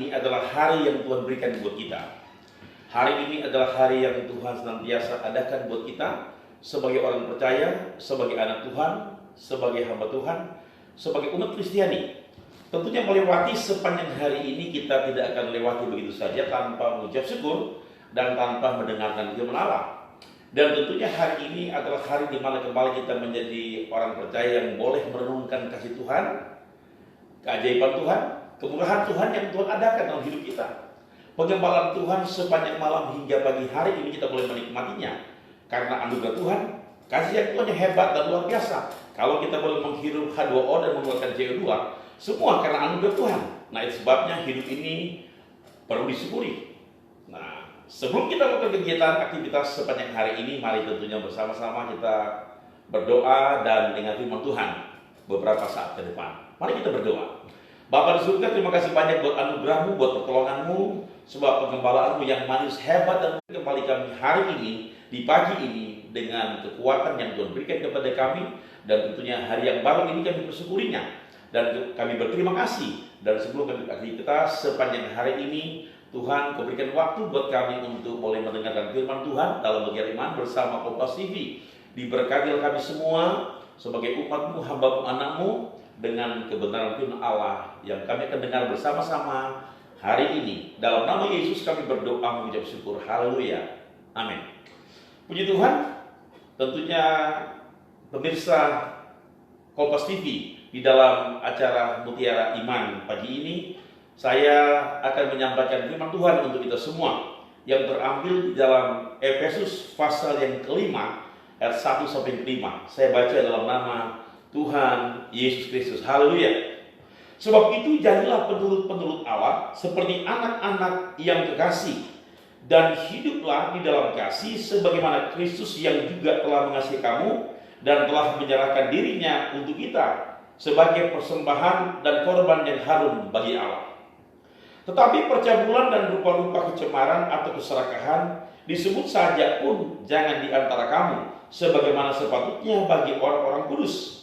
Ini adalah hari yang Tuhan berikan buat kita. Hari ini adalah hari yang Tuhan senantiasa adakan buat kita sebagai orang percaya, sebagai anak Tuhan, sebagai hamba Tuhan, sebagai umat Kristiani. Tentunya melewati sepanjang hari ini kita tidak akan lewati begitu saja tanpa mengucap syukur dan tanpa mendengarkan firman Allah. Dan tentunya hari ini adalah hari di mana kembali kita menjadi orang percaya yang boleh merenungkan kasih Tuhan, keajaiban Tuhan, kemurahan Tuhan yang Tuhan adakan dalam hidup kita. Pengembalaan Tuhan sepanjang malam hingga pagi hari ini kita boleh menikmatinya. Karena anugerah Tuhan, kasih yang Tuhan yang hebat dan luar biasa. Kalau kita boleh menghirup H2O dan mengeluarkan CO2, semua karena anugerah Tuhan. Nah, itu sebabnya hidup ini perlu disyukuri. Nah, sebelum kita melakukan kegiatan aktivitas sepanjang hari ini, mari tentunya bersama-sama kita berdoa dan dengar firman Tuhan beberapa saat ke depan. Mari kita berdoa. Bapa di surga, terima kasih banyak buat anugerah-Mu, buat pertolongan-Mu, sebab pengembalaan-Mu yang manis, hebat, dan kembali kami hari ini, di pagi ini, dengan kekuatan yang Tuhan berikan kepada kami, dan tentunya hari yang baru ini kami bersyukurinya, dan kami berterima kasih. Dan sebelum kami beraktivitas sepanjang hari ini, Tuhan Kau berikan waktu buat kami untuk boleh mendengarkan firman Tuhan dalam bagian iman bersama Kompas TV. Diberkatilah kami semua sebagai umat-Mu, hamba-Mu, anak-Mu, dengan kebenaran firman Allah yang kami akan dengar bersama-sama hari ini. Dalam nama Yesus kami berdoa mengucap syukur. Haleluya. Amin. Puji Tuhan, tentunya pemirsa Kompas TV, di dalam acara Mutiara Iman pagi ini, saya akan menyampaikan firman Tuhan untuk kita semua yang terambil di dalam Efesus pasal yang kelima, ayat 1 sampai 5. Saya baca dalam nama Tuhan Yesus Kristus. Haleluya. Sebab itu jadilah penurut-penurut Allah seperti anak-anak yang kekasih, dan hiduplah di dalam kasih sebagaimana Kristus yang juga telah mengasihi kamu dan telah menyerahkan dirinya untuk kita sebagai persembahan dan korban yang harum bagi Allah. Tetapi percabulan dan rupa-rupa kecemaran atau keserakahan disebut saja pun jangan di antara kamu, sebagaimana sepatutnya bagi orang-orang kudus.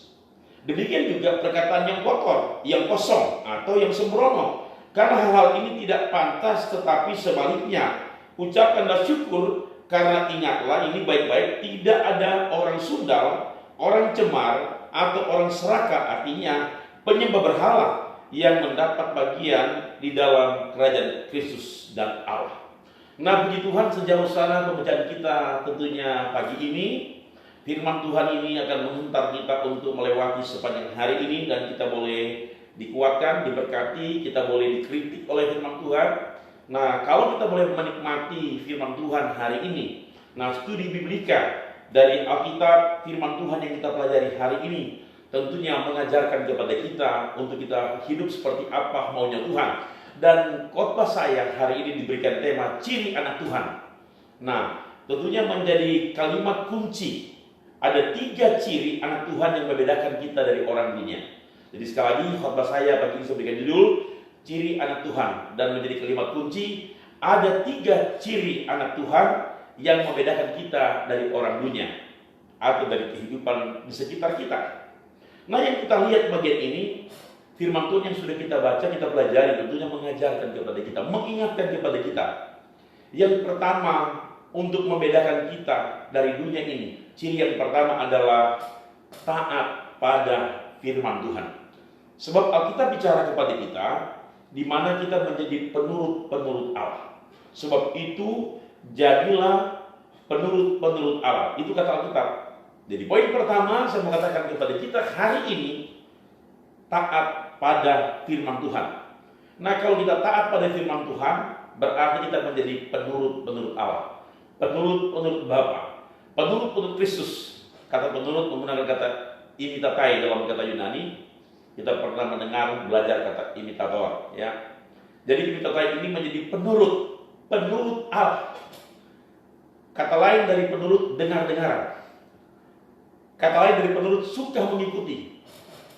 Demikian juga perkataan yang kotor, yang kosong, atau yang sembrono. Karena hal-hal ini tidak pantas, tetapi sebaliknya, ucapkanlah syukur, karena ingatlah ini baik-baik, tidak ada orang sundal, orang cemar, atau orang serakah, artinya penyembah berhala, yang mendapat bagian di dalam kerajaan Kristus dan Allah. Nah, puji Tuhan, sejauh sana pembacaan kita tentunya pagi ini, firman Tuhan ini akan menghantar kita untuk melewati sepanjang hari ini, dan kita boleh dikuatkan, diberkati, kita boleh dikritik oleh firman Tuhan. Nah, kalau kita boleh menikmati firman Tuhan hari ini, nah, studi biblika dari Alkitab, firman Tuhan yang kita pelajari hari ini tentunya mengajarkan kepada kita untuk kita hidup seperti apa maunya Tuhan. Dan khotbah saya hari ini diberikan tema ciri anak Tuhan. Nah, tentunya menjadi kalimat kunci. Ada 3 ciri anak Tuhan yang membedakan kita dari orang dunia. Jadi sekali lagi khotbah saya pagi ini saya berikan judul ciri anak Tuhan, dan menjadi kalimat kunci. Ada 3 ciri anak Tuhan yang membedakan kita dari orang dunia atau dari kehidupan di sekitar kita. Nah, yang kita lihat bagian ini, firman Tuhan yang sudah kita baca, kita pelajari, tentunya mengajarkan kepada kita, mengingatkan kepada kita. Yang pertama, untuk membedakan kita dari dunia ini, ciri yang pertama adalah taat pada firman Tuhan. Sebab Alkitab bicara kepada kita, di mana kita menjadi penurut-penurut Allah. Sebab itu, jadilah penurut-penurut Allah. Itu kata Alkitab. Jadi poin pertama saya mengatakan kepada kita hari ini, taat pada firman Tuhan. Nah, kalau kita taat pada firman Tuhan, berarti kita menjadi penurut-penurut Allah, penurut-penurut Bapa, penurut-penurut Kristus. Kata penurut menggunakan kata imitatai dalam kata Yunani. Kita pernah mendengar belajar kata imitator, ya. Jadi imitatai ini menjadi penurut Allah. Kata lain dari penurut, dengar-dengaran. Kata lain dari penurut, suka mengikuti.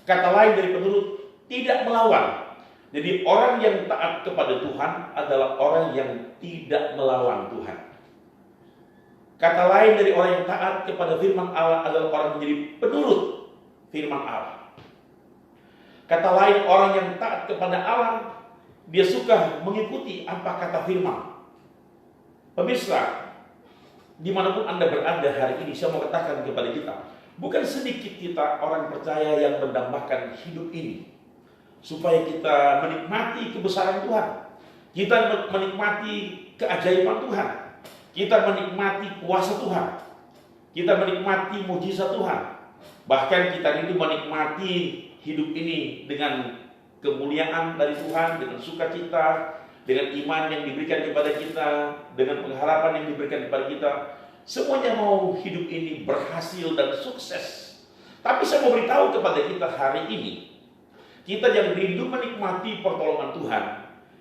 Kata lain dari penurut, tidak melawan. Jadi orang yang taat kepada Tuhan adalah orang yang tidak melawan Tuhan. Kata lain dari orang yang taat kepada firman Allah adalah orang yang menjadi penurut firman Allah. Kata lain, orang yang taat kepada Allah Dia suka mengikuti apa kata firman. Pemirsa, dimanapun Anda berada hari ini, saya mau katakan kepada kita, bukan sedikit kita orang percaya yang mendambakan hidup ini supaya kita menikmati kebesaran Tuhan, kita menikmati keajaiban Tuhan, kita menikmati kuasa Tuhan, kita menikmati mujizat Tuhan, bahkan kita rindu menikmati hidup ini dengan kemuliaan dari Tuhan, dengan sukacita, dengan iman yang diberikan kepada kita, dengan pengharapan yang diberikan kepada kita. Semuanya mau hidup ini berhasil dan sukses. Tapi saya mau beritahu kepada kita hari ini, kita yang rindu menikmati pertolongan Tuhan,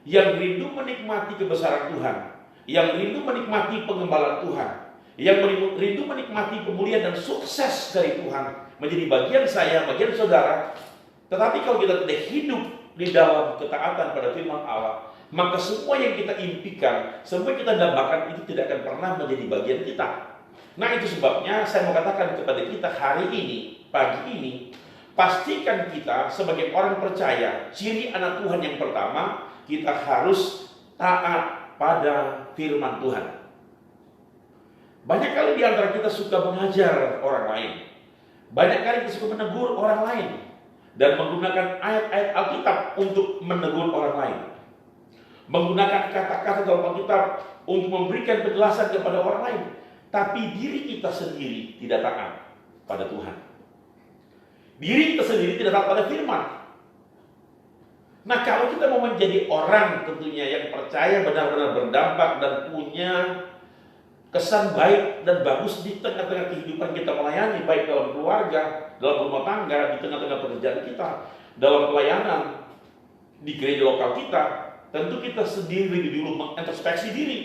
yang rindu menikmati kebesaran Tuhan, yang rindu menikmati pengembalaan Tuhan, yang rindu menikmati pemulihan dan sukses dari Tuhan menjadi bagian saya, bagian saudara. Tetapi kalau kita tidak hidup di dalam ketaatan pada firman Allah, maka semua yang kita impikan, semua yang kita dambakan itu tidak akan pernah menjadi bagian kita. Nah, itu sebabnya saya mau katakan kepada kita hari ini, pagi ini, pastikan kita sebagai orang percaya, ciri anak Tuhan yang pertama, kita harus taat pada firman Tuhan. Banyak kali di antara kita suka mengajar orang lain. Banyak kali kita suka menegur orang lain dan menggunakan ayat-ayat Alkitab untuk menegur orang lain. Menggunakan kata-kata dalam Alkitab untuk memberikan penjelasan kepada orang lain. Tapi diri kita sendiri tidak taat pada Tuhan. Diri kita sendiri tidak taat pada firman. Nah, kalau kita mau menjadi orang tentunya yang percaya benar-benar berdampak dan punya kesan baik dan bagus di tengah-tengah kehidupan kita melayani, baik dalam keluarga, dalam rumah tangga, di tengah-tengah pekerjaan kita, dalam pelayanan di gereja lokal kita, tentu kita sendiri lebih dulu mengintrospeksi diri.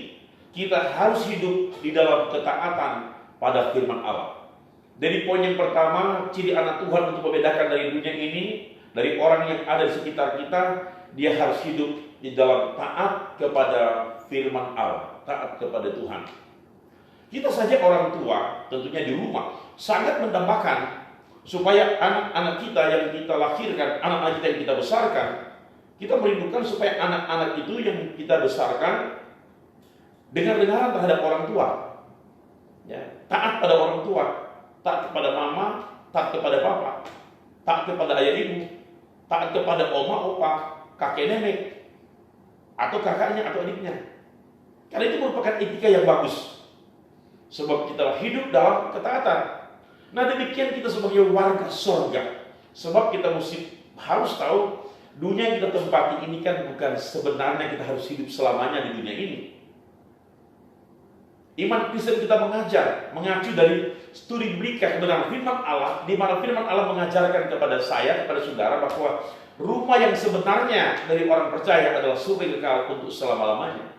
Kita harus hidup di dalam ketaatan pada firman Allah. Dari poin yang pertama, ciri anak Tuhan untuk membedakan dari dunia ini, dari orang yang ada di sekitar kita, dia harus hidup di dalam taat kepada firman Allah, taat kepada Tuhan. Kita saja orang tua, tentunya di rumah, sangat mendambakan supaya anak-anak kita yang kita lahirkan, anak-anak kita yang kita besarkan, kita merindukan supaya anak-anak itu yang kita besarkan dengar-dengaran terhadap orang tua, ya, taat pada orang tua, taat kepada mama, taat kepada papa, taat kepada ayah ibu, taat kepada oma, opa, kakek nenek, atau kakaknya atau adiknya. Karena itu merupakan etika yang bagus. Sebab kita hidup dalam ketaatan. Nah, demikian kita sebagai warga surga. Sebab kita harus tahu dunia yang kita tempati ini kan bukan sebenarnya kita harus hidup selamanya di dunia ini. Iman Kristen kita mengacu dari studi biblika kebenaran firman Allah, di mana firman Allah mengajarkan kepada saya, kepada saudara, bahwa rumah yang sebenarnya dari orang percaya adalah surga kekal untuk selama-lamanya.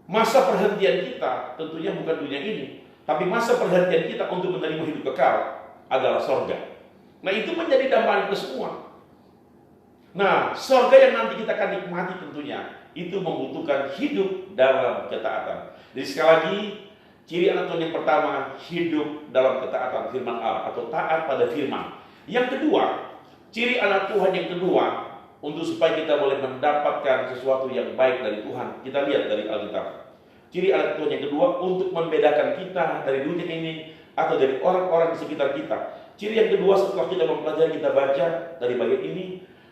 Masa perhentian kita tentunya bukan dunia ini, tapi masa perhentian kita untuk menerima hidup kekal adalah surga. Nah, itu menjadi dambaan kita semua. Nah, surga yang nanti kita akan nikmati tentunya itu membutuhkan hidup dalam ketaatan. Jadi sekali lagi, ciri anak Tuhan yang pertama, hidup dalam ketaatan firman Allah atau taat pada firman. Yang kedua, ciri anak Tuhan yang kedua, untuk supaya kita boleh mendapatkan sesuatu yang baik dari Tuhan, kita lihat dari Alkitab. Ciri anak Tuhan yang kedua untuk membedakan kita dari dunia ini atau dari orang-orang di sekitar kita. Ciri yang kedua setelah kita mempelajari, kita baca dari bagian ini,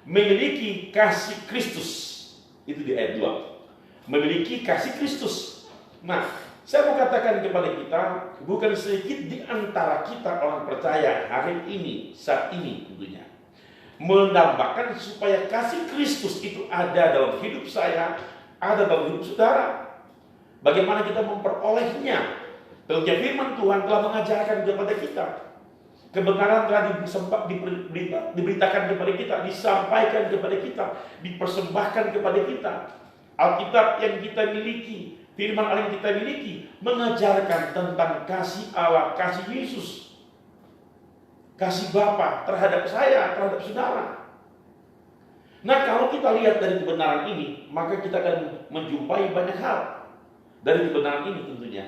memiliki kasih Kristus. Itu di ayat 2. Memiliki kasih Kristus. Nah, saya mau katakan kepada kita, bukan sedikit di antara kita orang percaya hari ini, saat ini tentunya, menambahkan supaya kasih Kristus itu ada dalam hidup saya, ada dalam hidup saudara. Bagaimana kita memperolehnya? Tentunya firman Tuhan telah mengajarkan kepada kita. Kebenaran telah diberitakan kepada kita, disampaikan kepada kita, dipersembahkan kepada kita. Alkitab yang kita miliki, firman Allah yang kita miliki, mengajarkan tentang kasih Allah, kasih Yesus, kasih Bapa terhadap saya, terhadap saudara. Nah, kalau kita lihat dari kebenaran ini, maka kita akan menjumpai banyak hal dari kebenaran ini tentunya.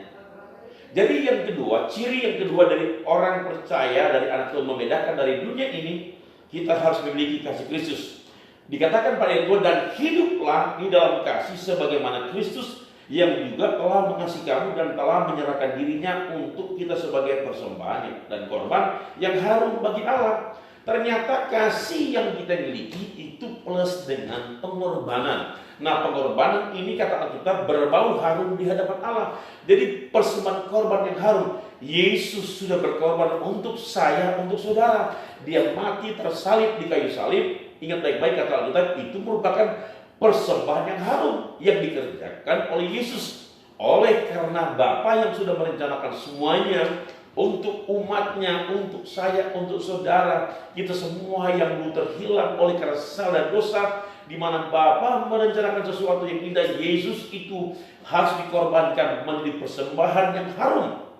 Jadi yang kedua, ciri yang kedua dari orang percaya, dari anak Tuhan membedakan dari dunia ini, kita harus memiliki kasih Kristus. Dikatakan pada ayat 2, dan hiduplah di dalam kasih sebagaimana Kristus yang juga telah mengasihi kamu dan telah menyerahkan dirinya untuk kita sebagai persembahan dan korban yang harum bagi Allah. Ternyata kasih yang kita miliki itu plus dengan pengorbanan. Nah, pengorbanan ini kata Alkitab berbau harum di hadapan Allah. Jadi persembahan korban yang harum. Yesus sudah berkorban untuk saya, untuk saudara. Dia mati tersalib di kayu salib. Ingat baik-baik kata Alkitab, itu merupakan persembahan yang harum yang dikerjakan oleh Yesus. Oleh karena Bapa yang sudah merencanakan semuanya untuk umatnya, untuk saya, untuk saudara, kita semua yang belum terhilang oleh karena salah dan dosa, di mana Bapa merencanakan sesuatu yang indah, Yesus itu harus dikorbankan menjadi persembahan yang harum.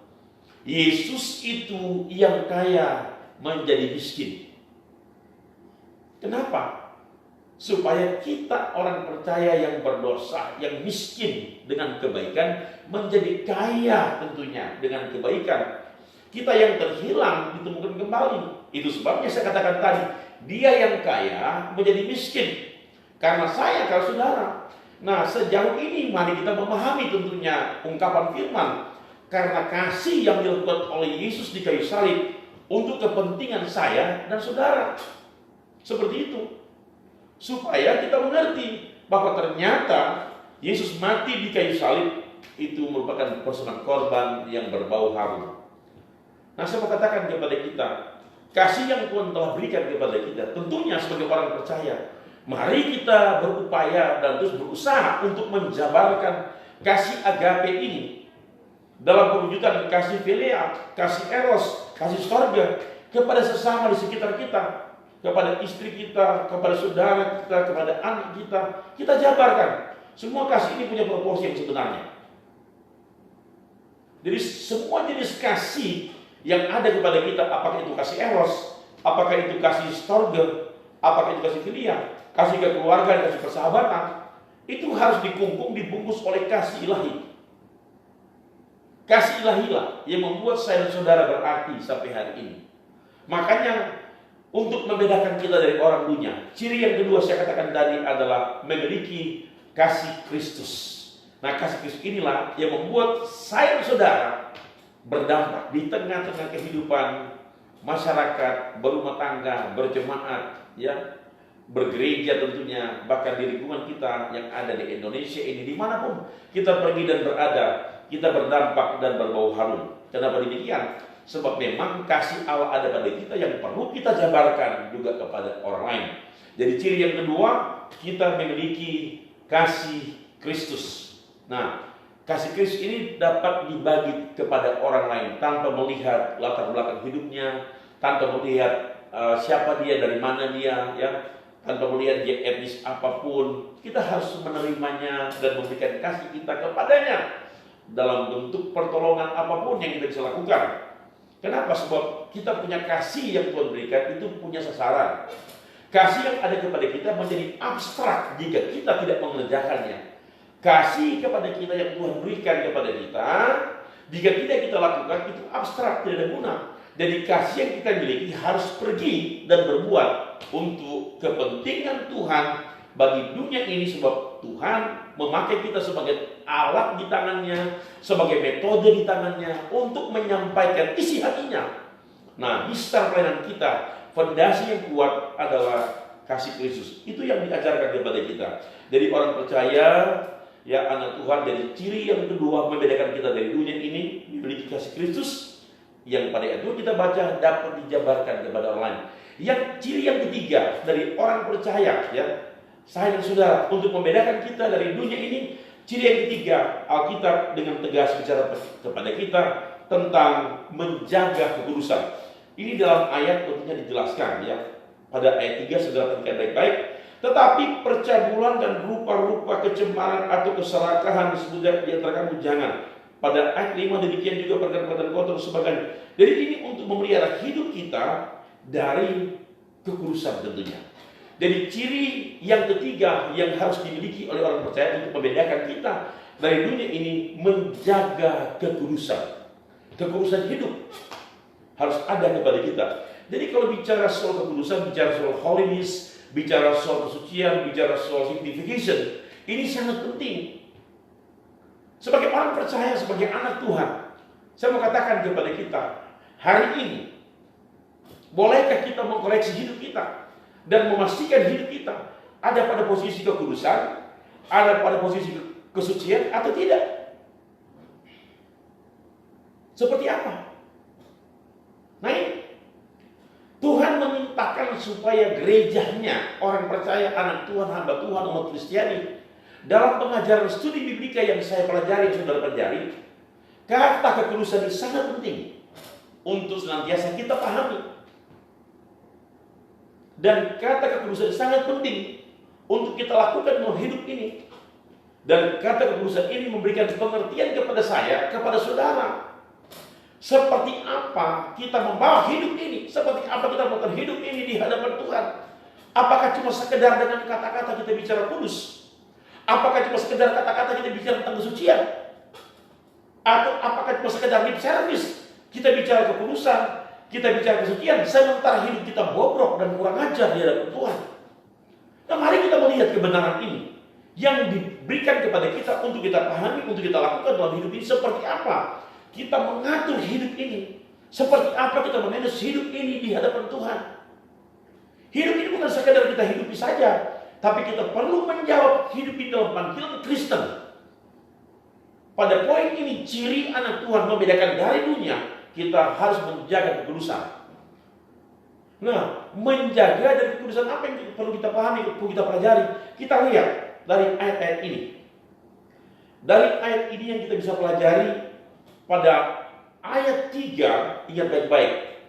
Yesus itu yang kaya menjadi miskin. Kenapa? Supaya kita orang percaya yang berdosa, yang miskin dengan kebaikan, menjadi kaya tentunya dengan kebaikan. Kita yang terhilang ditemukan kembali. Itu sebabnya saya katakan tadi, dia yang kaya menjadi miskin. Karena saya, kalau saudara. Nah, sejauh ini mari kita memahami tentunya ungkapan firman. Karena kasih yang dilakukan oleh Yesus di kayu salib untuk kepentingan saya dan saudara. Seperti itu. Supaya kita mengerti bahwa ternyata Yesus mati di kayu salib itu merupakan persembahan korban yang berbau harum. Nah, saya mau katakan kepada kita, kasih yang Tuhan telah berikan kepada kita, tentunya sebagai orang percaya, mari kita berupaya dan terus berusaha untuk menjabarkan kasih agape ini dalam perwujudan kasih philia, kasih eros, kasih sorga kepada sesama di sekitar kita, kepada istri kita, kepada saudara kita, kepada anak kita. Kita jabarkan. Semua kasih ini punya proporsi yang sebenarnya. Jadi semua jenis kasih yang ada kepada kita, apakah itu kasih eros, apakah itu kasih sorga, apakah itu kasih philia, kasih kekeluargaan, kasih persahabatan, itu harus dibungkus oleh kasih ilahi. Kasih ilahilah yang membuat saya dan saudara berarti sampai hari ini. Makanya untuk membedakan kita dari orang dunia, ciri yang kedua saya katakan tadi adalah memiliki kasih Kristus. Nah, kasih Kristus inilah yang membuat saya dan saudara berdampak di tengah-tengah kehidupan masyarakat, berumah tangga, berjemaat, ya, bergereja tentunya, bahkan di lingkungan kita yang ada di Indonesia ini, dimanapun kita pergi dan berada, kita berdampak dan berbau harum. Kenapa demikian? Sebab memang kasih Allah ada pada kita yang perlu kita jabarkan juga kepada orang lain. Jadi ciri yang kedua, kita memiliki kasih Kristus. Nah, kasih Kristus ini dapat dibagi kepada orang lain tanpa melihat latar belakang hidupnya, tanpa melihat siapa dia, dari mana dia, ya, tanpa melihat dia etnis apapun. Kita harus menerimanya dan memberikan kasih kita kepadanya dalam bentuk pertolongan apapun yang kita bisa lakukan. Kenapa? Sebab kita punya kasih yang Tuhan berikan itu punya sasaran. Kasih yang ada kepada kita menjadi abstrak jika kita tidak mengerjakannya. Kasih kepada kita yang Tuhan berikan kepada kita, jika tidak kita lakukan, itu abstrak, tidak ada guna. Jadi kasih yang kita miliki harus pergi dan berbuat untuk kepentingan Tuhan bagi dunia ini, sebab Tuhan memakai kita sebagai alat di tangannya, sebagai metode di tangannya untuk menyampaikan isi hatinya. Nah, di star pelayanan kita, fondasi yang kuat adalah kasih Kristus. Itu yang diajarkan kepada kita. Jadi orang percaya, ya anak Tuhan, dari ciri yang kedua membedakan kita dari dunia ini, memiliki kasih Kristus, yang pada ayat 2 kita baca dapat dijabarkan kepada orang lain. Yang ciri yang ketiga dari orang percaya, ya, saya dan saudara, untuk membedakan kita dari dunia ini, ciri yang ketiga, Alkitab dengan tegas bicara kepada kita tentang menjaga kekudusan. Ini dalam ayat tentunya dijelaskan, ya. Pada ayat 3 saudara perhatikan baik-baik. Tetapi percabulan dan rupa-rupa kecemaran atau keserakahan disebutkan di antara kamu jangan. Pada ayat 5 demikian juga perkataan kotor sebagainya. Jadi ini untuk memelihara hidup kita dari kekudusan tentunya. Jadi ciri yang ketiga yang harus dimiliki oleh orang percaya untuk membedakan kita dari dunia ini, menjaga kekudusan. Kekudusan hidup harus ada kepada kita. Jadi kalau bicara soal kekudusan, bicara soal holiness, bicara soal kesucian, bicara soal sanctification. Ini sangat penting. Sebagai orang percaya, sebagai anak Tuhan, saya mau katakan kepada kita, hari ini, bolehkah kita mengkoreksi hidup kita dan memastikan hidup kita ada pada posisi kekudusan, ada pada posisi kesucian atau tidak? Seperti apa? Nah ini, Tuhan memintakan supaya gerejanya, orang percaya, anak Tuhan, hamba Tuhan, umat Kristiani, dalam pengajaran studi biblika yang saya pelajari, yang saudara pelajari, kata kekudusan ini sangat penting untuk senantiasa kita pahami. Dan kata kekudusan sangat penting untuk kita lakukan dalam hidup ini. Dan kata kekudusan ini memberikan pengertian kepada saya, kepada saudara. Seperti apa kita membawa hidup ini, seperti apa kita melakukan hidup ini di hadapan Tuhan. Apakah cuma sekedar dengan kata-kata kita bicara kudus? Apakah cuma sekedar kata-kata kita bicara tentang kesucian? Atau apakah cuma sekedar lip service? Kita bicara kekudusan, kita bicara kesucian, sementara hidup kita bobrok dan kurang ajar di hadapan Tuhan. Nah, mari kita melihat kebenaran ini yang diberikan kepada kita untuk kita pahami, untuk kita lakukan dalam hidup ini. Seperti apa kita mengatur hidup ini, seperti apa kita memanage hidup ini di hadapan Tuhan. Hidup ini bukan sekedar kita hidupi saja, tapi kita perlu menjawab hidup ini dalam panggilan Kristen. Pada poin ini, ciri anak Tuhan membedakan dari dunia, kita harus menjaga kekudusan. Nah, menjaga dari kekudusan apa yang perlu kita pahami, perlu kita pelajari? Kita lihat dari ayat-ayat ini. Dari ayat ini yang kita bisa pelajari, pada ayat 3, ingat baik-baik.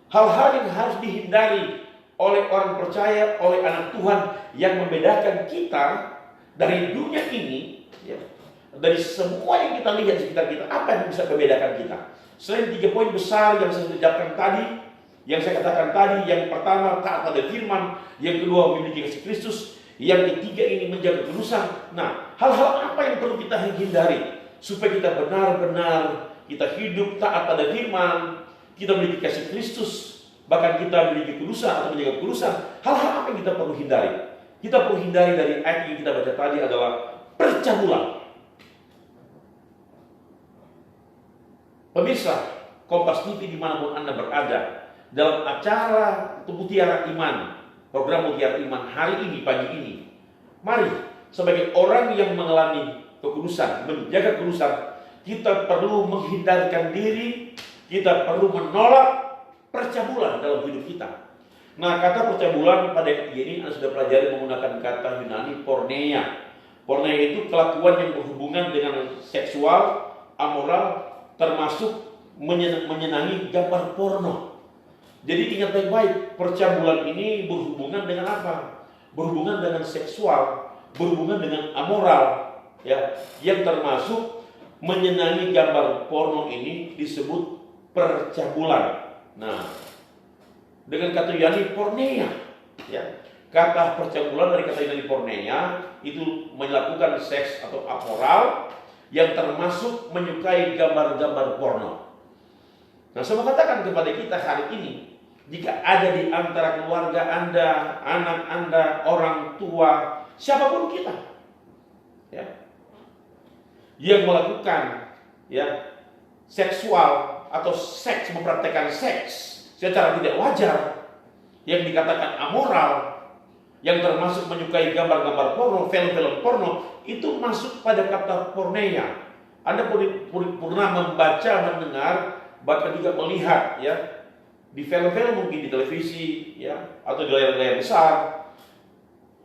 Hal-hal yang harus dihindari oleh orang percaya, oleh anak Tuhan, yang membedakan kita dari dunia ini, ya, dari semua yang kita lihat di sekitar kita, apa yang bisa membedakan kita? Selain 3 poin besar yang saya ucapkan tadi, yang saya katakan tadi, yang pertama taat pada firman, yang kedua memiliki kasih Kristus, yang ketiga ini menjaga kekudusan. Nah, hal-hal apa yang perlu kita hindari supaya kita benar-benar kita hidup taat pada firman, kita memiliki kasih Kristus, bahkan kita memiliki kekudusan atau menjaga kekudusan? Hal-hal apa yang kita perlu hindari? Kita perlu hindari dari ayat yang kita baca tadi adalah percabulan. Pemirsa Kompas TV dimanapun Anda berada, dalam acara Mutiara Iman, program Mutiara Iman hari ini, pagi ini, mari sebagai orang yang mengalami kekudusan, menjaga kekudusan, kita perlu menghindarkan diri, kita perlu menolak percabulan dalam hidup kita. Nah, kata percabulan pada ini Anda sudah pelajari menggunakan kata Yunani porneia. Porneia itu kelakuan yang berhubungan dengan seksual, amoral, termasuk menyenangi gambar porno. Jadi ingat baik-baik, percabulan ini berhubungan dengan apa? Berhubungan dengan seksual, berhubungan dengan amoral, ya, yang termasuk menyenangi gambar porno ini disebut percabulan. Nah, dengan kata Yunani porneia, ya, kata percabulan dari kata Yunani porneia itu melakukan seks atau amoral yang termasuk menyukai gambar-gambar porno. Nah, saya mau katakan kepada kita hari ini, jika ada di antara keluarga Anda, anak Anda, orang tua, siapapun kita, ya, yang melakukan, ya, seksual atau seks, mempraktekkan seks secara tidak wajar, yang dikatakan amoral, yang termasuk menyukai gambar-gambar porno, film-film porno, itu masuk pada kata porneia. Anda pernah membaca, mendengar, bahkan juga melihat, ya, di film-film, mungkin di televisi, ya, atau di layar-layar besar,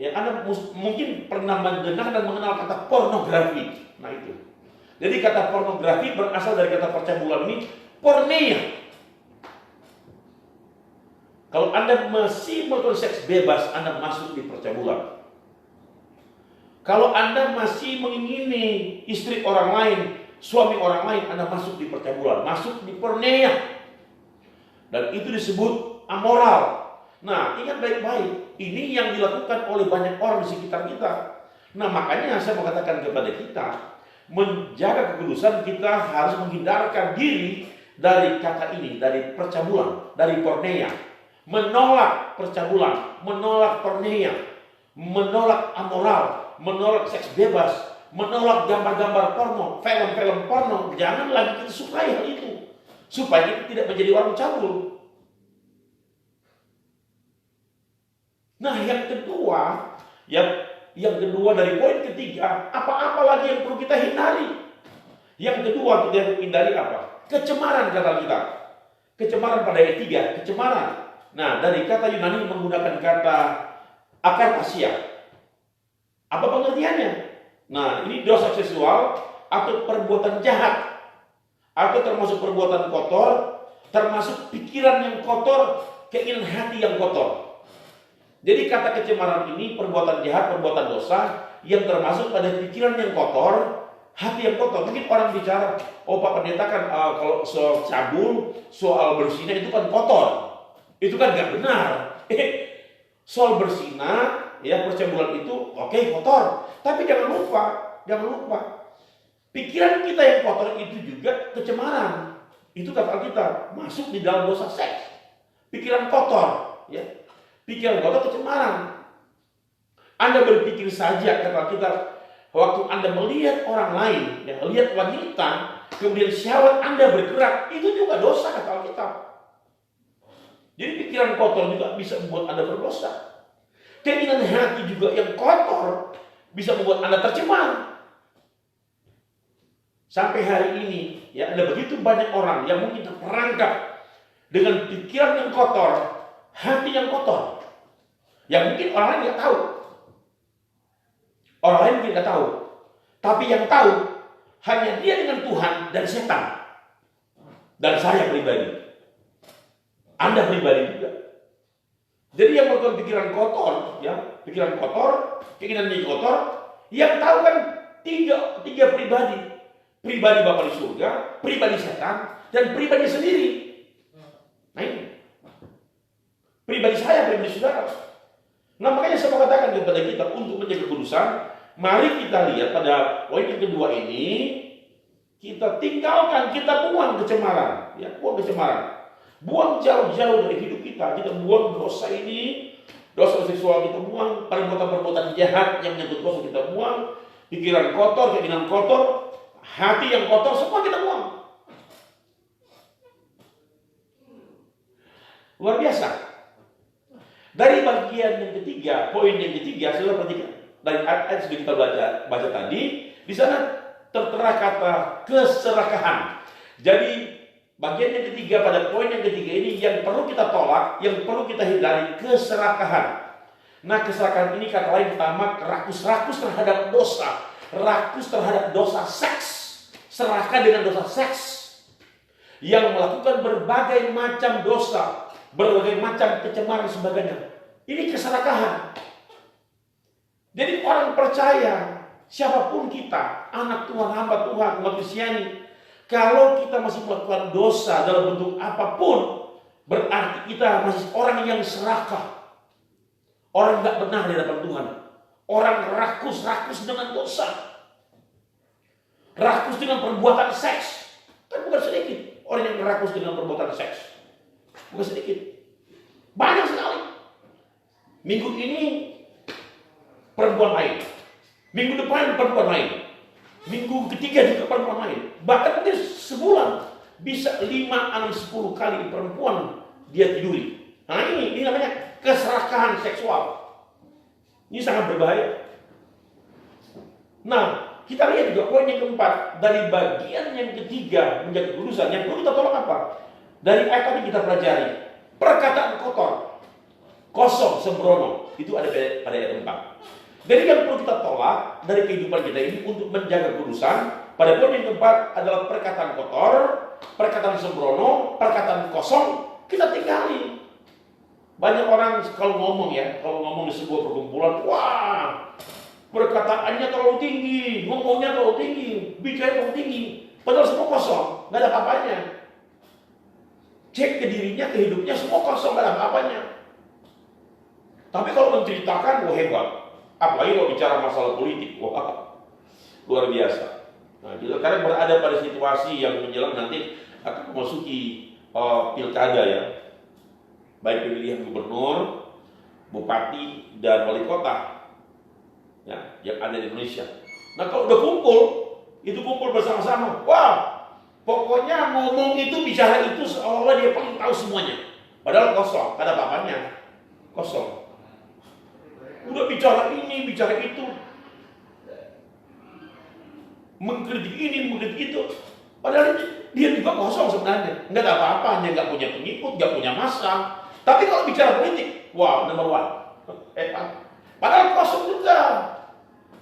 ya, Anda mungkin pernah mendengar dan mengenal kata pornografi. Nah itu. Jadi kata pornografi berasal dari kata percabulan ini, porneia. Kalau Anda masih melakukan seks bebas, Anda masuk di percabulan. Kalau Anda masih mengingini istri orang lain, suami orang lain, Anda masuk di percabulan, masuk di porneia. Dan itu disebut amoral. Nah, ingat baik-baik, ini yang dilakukan oleh banyak orang di sekitar kita. Nah, makanya saya mau katakan kepada kita, menjaga kekudusan, kita harus menghindarkan diri dari kata ini, dari percabulan, dari porneia. menolak percabulan, menolak porneia, menolak amoral, menolak seks bebas, menolak gambar-gambar porno, film-film porno. Jangan lagi kita sukai hal itu, supaya kita tidak menjadi orang cabul. Nah, yang kedua dari poin ketiga, apa-apa lagi yang perlu kita hindari? Yang kedua kita harus hindari apa? Kecemaran, kata kita. Kecemaran pada ayat 3, kecemaran. Nah, dari kata Yunani menggunakan kata akarpasia. Apa pengertiannya? Nah, ini dosa seksual atau perbuatan jahat, atau termasuk perbuatan kotor, termasuk pikiran yang kotor, keinginan hati yang kotor. Jadi kata kecemaran ini perbuatan jahat, perbuatan dosa yang termasuk pada pikiran yang kotor, hati yang kotor. Mungkin orang bicara, oh Pak Pendeta kan kalau soal cabul, soal bersinah itu kan kotor. Itu kan gak benar. Soal bersinah, ya percabulan itu oke, kotor. Tapi jangan lupa, pikiran kita yang kotor itu juga kecemaran. Itu kata kita masuk di dalam dosa seks. Pikiran kotor, ya. Pikiran kotor kecemaran. Anda berpikir saja, kata kita, waktu Anda melihat orang lain, ya, lihat wanita, kemudian syahwat Anda bergerak, itu juga dosa, kata kita. Jadi pikiran kotor juga bisa membuat Anda berdosa. Keinginan hati juga yang kotor bisa membuat Anda tercemar. Sampai hari ini, ya, ada begitu banyak orang yang mungkin terperangkap dengan pikiran yang kotor, hati yang kotor, yang mungkin orang lain nggak tahu. Orang lain mungkin nggak tahu, tapi yang tahu hanya dia dengan Tuhan dan setan. Dan saya pribadi, Anda pribadi juga. Jadi yang melakukan pikiran kotor, ya, pikiran kotor, keinginannya kotor, yang tahu kan tiga pribadi. Pribadi Bapa di surga, pribadi setan, dan pribadi sendiri. Nah ini. Pribadi saya, pribadi saudara. Nah makanya saya mau katakan kepada kita untuk menjaga kudusan, mari kita lihat pada poin yang kedua ini, kita tinggalkan, kita buang kecemaran, ya, buang kecemaran. Buang jauh-jauh dari hidup kita buang dosa ini, dosa seksual kita buang, perbuatan-perbuatan jahat yang menyangkut dosa kita buang, pikiran kotor, keinginan kotor, hati yang kotor, semua kita buang. Luar biasa. Dari bagian yang ketiga, poin yang ketiga, saudara perhatikan. Dari ayat sudah kita baca tadi, di sana tertera kata keserakahan. Jadi bagian yang ketiga pada poin yang ketiga ini yang perlu kita tolak, yang perlu kita hindari, keserakahan. Nah, keserakahan ini kata lain pertama rakus terhadap dosa, rakus terhadap dosa seks, serakah dengan dosa seks, yang melakukan berbagai macam dosa, berbagai macam kecemaran sebagainya. Ini keserakahan. Jadi orang percaya, siapapun kita, anak Tuhan, hamba Tuhan, umat Kristiani, kalau kita masih melakukan dosa dalam bentuk apapun, berarti kita masih orang yang serakah. Orang tidak benar di hadapan Tuhan. Orang rakus dengan dosa. Rakus dengan perbuatan seks. Kan bukan sedikit orang yang rakus dengan perbuatan seks. Bukan sedikit. Banyak sekali. Minggu ini perempuan lain. Minggu depan perempuan lain. Minggu ketiga juga perempuan lain. Bahkan mungkin sebulan bisa 5, 6, 10 kali perempuan dia tiduri. Nah ini namanya keserakahan seksual. Ini sangat berbahaya. Nah, kita lihat juga poin yang keempat. Dari bagian yang ketiga menjaga kudusan, yang perlu kita tolak apa? Dari ayat tadi kita pelajari. Perkataan kotor, kosong, sembrono. Itu ada pada ayat 4. Jadi yang perlu kita tolak dari kehidupan kita ini untuk menjaga kudusan, pada poin yang keempat adalah perkataan kotor, perkataan sembrono, perkataan kosong, kita tinggali. Banyak orang kalau ngomong di sebuah perkumpulan, wah, perkataannya terlalu tinggi, ngomongnya terlalu tinggi, bicara terlalu tinggi, padahal semua kosong, nggak ada apa-apanya. Cek ke dirinya, ke hidupnya, semua kosong, nggak ada apa-apanya. Tapi kalau menceritakan, wah hebat. Apalagi kalau bicara masalah politik, wah luar biasa. Nah, kita sekarang berada pada situasi yang menjelang nanti akan memasuki pilkada ya. baik pemilihan gubernur, bupati, dan wali kota ya, yang ada di Indonesia. Nah kalau udah kumpul bersama-sama, wah pokoknya ngomong itu, bicara itu seolah-olah dia paling tahu semuanya. Padahal kosong, ada apa-apanya, kosong. Udah bicara ini, bicara itu, mengkritik ini, mengkritik itu, padahal dia juga kosong sebenarnya, nggak ada apa-apanya, nggak punya pengikut, nggak punya massa. Tapi kalau bicara politik, wow, number one, padahal kosong juga.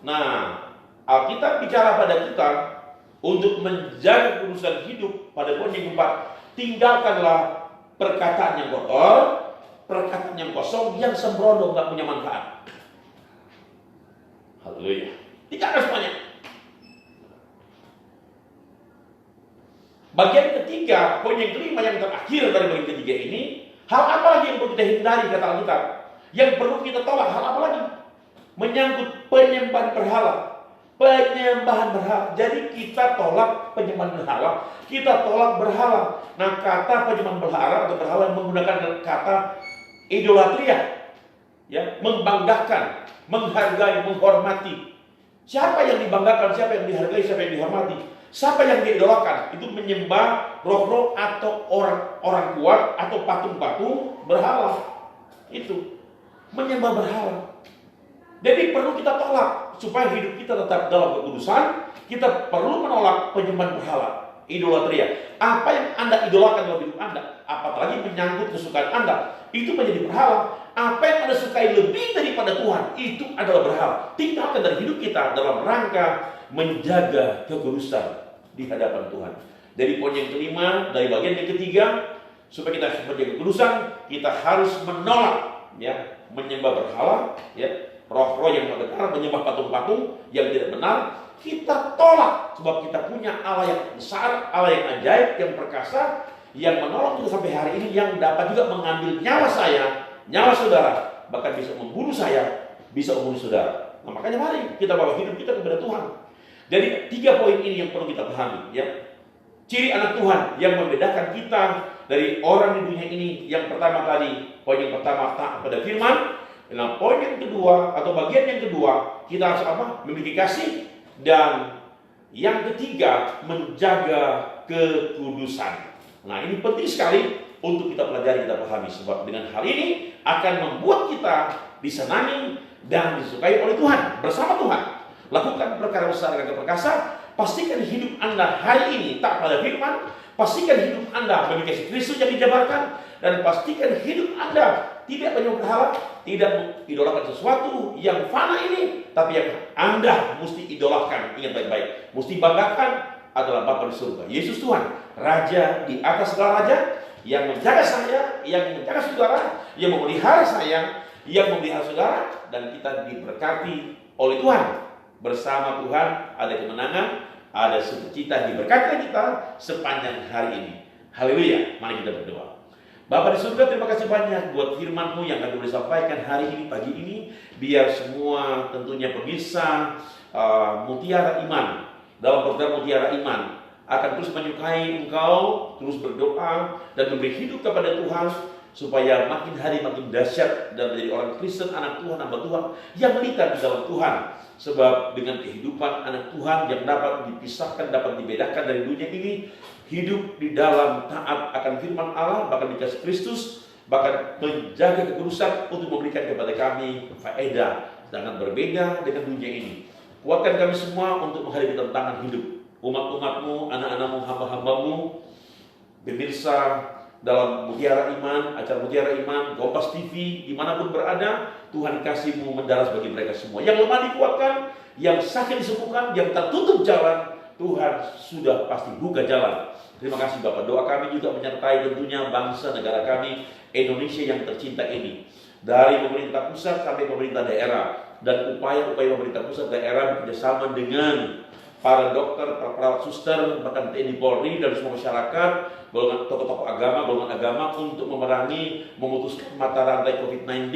Nah, Alkitab bicara pada kita untuk menjaga kekudusan hidup pada poin yang keempat, tinggalkanlah perkataan yang kotor, perkataan yang kosong, yang sembrono, nggak punya manfaat. Haleluya. Tinggalkan semuanya. Bagian ketiga, poin yang kelima, yang terakhir dari bagian ketiga ini, hal apa lagi yang perlu kita hindari, kata Alkitab? Yang perlu kita tolak, hal apa lagi? Menyangkut penyembahan berhala. Penyembahan berhala. Jadi kita tolak penyembahan berhala, kita tolak berhala. Nah, kata penyembahan berhala atau berhala menggunakan kata idolatria, ya, membanggakan, menghargai, menghormati. Siapa yang dibanggakan, siapa yang dihargai, siapa yang dihormati, siapa yang diidolakan? Itu menyembah roh-roh atau orang-orang kuat atau patung-patung berhala. Itu menyembah berhala. Jadi perlu kita tolak supaya hidup kita tetap dalam kekudusan. Kita perlu menolak penyembahan berhala, idolatria. Apa yang Anda idolakan dalam hidup Anda, apalagi menyangkut kesukaan Anda, itu menjadi berhala. Apa yang Anda sukai lebih daripada Tuhan, itu adalah berhala. Tinggalkan dari hidup kita dalam rangka menjaga kekudusan di hadapan Tuhan. Dari poin yang kelima, dari bagian yang ketiga, supaya kita menjaga kekudusan, kita harus menolak, ya, menyembah berhala, ya, roh-roh yang tidak benar, menyembah patung-patung yang tidak benar. Kita tolak, sebab kita punya Allah yang besar, Allah yang ajaib, yang perkasa, yang menolong kita sampai hari ini, yang dapat juga mengambil nyawa saya, nyawa saudara, bahkan bisa membunuh saya, bisa membunuh saudara. Nah, makanya mari kita bawa hidup kita kepada Tuhan. Jadi 3 poin ini yang perlu kita pahami, ya. Ciri anak Tuhan yang membedakan kita dari orang di dunia ini. Yang pertama tadi, poin yang pertama, taat pada firman. Nah, poin yang kedua atau bagian yang kedua, kita harus apa? Memiliki kasih. Dan yang ketiga, menjaga kekudusan. Nah, ini penting sekali untuk kita pelajari, kita pahami. Sebab dengan hal ini akan membuat kita disenangi dan disukai oleh Tuhan, bersama Tuhan. Lakukan perkara besar dengan perkasa. Pastikan hidup Anda hari ini tak pada firman. Pastikan hidup Anda memiliki Kristus yang dijabarkan. Dan pastikan hidup Anda tidak menyembah berhala, tidak mengidolakan sesuatu yang fana ini, tapi yang Anda mesti idolakan. Ingat baik-baik, mesti banggakan adalah Bapa di surga, Yesus Tuhan, Raja di atas segala raja, yang menjaga saya, yang menjaga saudara, yang memelihara saya, yang memelihara saudara, dan kita diberkati oleh Tuhan. Bersama Tuhan ada kemenangan, ada sukacita diberkati kita sepanjang hari ini. Haleluya. Mari kita berdoa. Bapa di surga, terima kasih banyak buat firman-Mu yang kami boleh sampaikan hari ini, pagi ini. Biar semua tentunya pemirsa Mutiara Iman, dalam program Mutiara Iman, akan terus menyukai Engkau, terus berdoa, dan memberi hidup kepada Tuhan, supaya makin hari makin dahsyat dan menjadi orang Kristen, anak Tuhan, hamba Tuhan, yang melita di dalam Tuhan. Sebab dengan kehidupan anak Tuhan yang dapat dipisahkan, dapat dibedakan dari dunia ini, hidup di dalam taat akan firman Allah, bahkan dikasih Kristus, bahkan menjaga kekudusan untuk memberikan kepada kami faedah sangat berbeda dengan dunia ini. Kuatkan kami semua untuk menghadapi tantangan hidup. Umat-umat-Mu, anak-anak-Mu, hamba-hamba-Mu, pemirsa dalam Mutiara Iman, acara Mutiara Iman, Kompas TV, dimanapun berada, Tuhan kasih-Mu mendaras bagi mereka semua. Yang lemah dikuatkan, yang sakit disembuhkan, yang tertutup jalan, Tuhan sudah pasti buka jalan. Terima kasih Bapak. Doa kami juga menyertai tentunya bangsa negara kami, Indonesia yang tercinta ini. Dari pemerintah pusat sampai pemerintah daerah. Dan upaya-upaya pemerintah pusat daerah bekerjasama dengan para dokter, para perawat suster, bahkan TNI Polri dan semua masyarakat, golongan tokoh-tokoh agama, golongan agama untuk memerangi, memutuskan mata rantai COVID-19.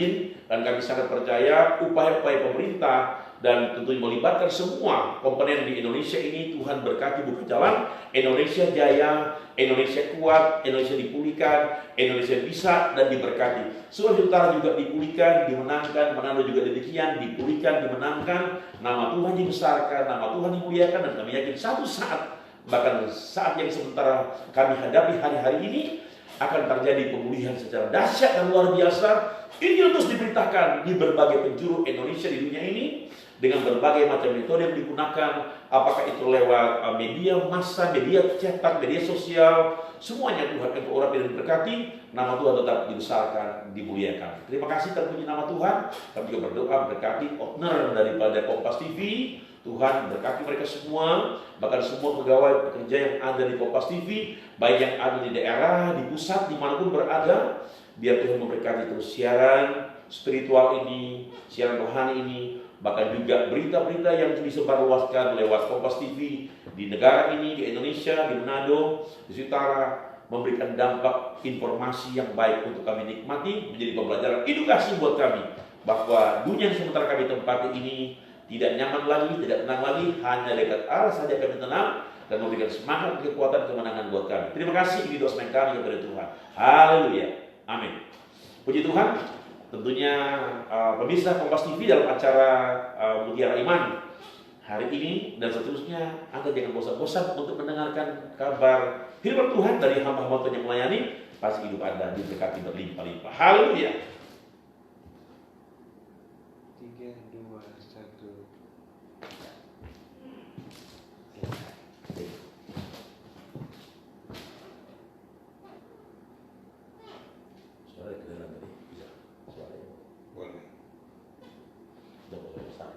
Dan kami sangat percaya upaya-upaya pemerintah dan tentunya melibatkan semua komponen di Indonesia ini. Tuhan berkati buka jalan, Indonesia jaya, Indonesia kuat, Indonesia dipulihkan, Indonesia bisa dan diberkati. Sulawesi Utara juga dipulihkan, dimenangkan, Manado juga demikian, dipulihkan, dimenangkan, nama Tuhan dibesarkan, nama Tuhan dimuliakan, dan kami yakin satu saat, bahkan saat yang sementara kami hadapi hari-hari ini, akan terjadi pemulihan secara dahsyat dan luar biasa. Injil terus diberitakan di berbagai penjuru Indonesia di dunia ini dengan berbagai macam metode yang digunakan, apakah itu lewat media massa, media cetak, media sosial, semuanya Tuhan engkau urapi dan berkati, nama Tuhan tetap dibesarkan, dimuliakan. Terima kasih terpuji nama Tuhan. Kami juga berdoa berkati owner daripada Kompas TV. Tuhan berkati mereka semua, bahkan semua pegawai pekerja yang ada di Kompas TV, baik yang ada di daerah, di pusat, dimanapun berada. Biar Tuhan memberkati terus siaran spiritual ini, siaran rohani ini, bahkan juga berita-berita yang disebarluaskan lewat Kompas TV di negara ini, di Indonesia, di Manado, di Utara, memberikan dampak informasi yang baik untuk kami nikmati, menjadi pembelajaran edukasi buat kami, bahwa dunia yang sementara kami tempati ini tidak nyaman lagi, tidak tenang lagi, hanya dekat Allah saja kami tenang, dan memberikan semangat, kekuatan, kemenangan buat kami. Terima kasih, ini doa semangat kami kepada Tuhan. Haleluya, amin. Puji Tuhan. Tentunya pemirsa Kompas TV dalam acara Mutiara Iman hari ini dan seterusnya, Anda jangan bosan-bosan untuk mendengarkan kabar firman Tuhan dari hamba-hamba Tuhan yang melayani. Pasti hidup Anda diberkati berlimpah-limpah. Haleluya. 3, 2, 1. Suara kedengaran tadi? Bisa. Suaranya. Boleh. Jangan besar.